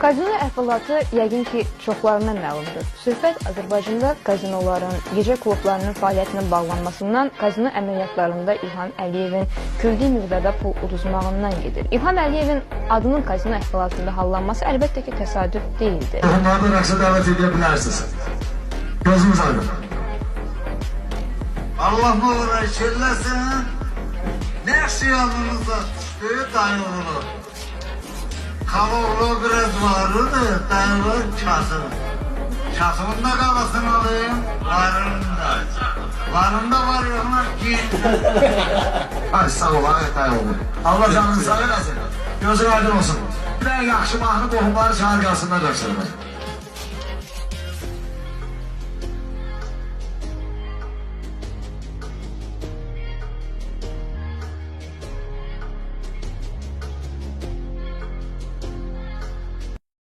Kazino əhvalatı yəqin ki, çoxlarına məlumdur. Söhbət Azərbaycanda kazinoların, gecə klublarının fəaliyyətinin bağlanmasından, kazino əməliyyatlarında İlham Əliyevin külli miqdarda pul uduzmağından gedir. İlham Əliyevin adının kazino əhvalatında hallanması əlbəttə ki, təsadüf deyildi. Onları rəqsə dəvət edə bilərsiniz. Gözünüz aydın. Allah uğra şirləsin. Ne yaxşı yanınızda düşdü dayıoğlu. Kaloğlu biraz varırdı, dayıoğlu kasım. Kasımın da kafasını alayım, varının da. Varın da var yoxlar ki. Ay sağ ol, ay dayıoğlu. Allah canınızı sağ eləsin. Gözün aydın olsun. Bir də yaxşı mahnı qohumları çağır qalsınlar rəqsədə.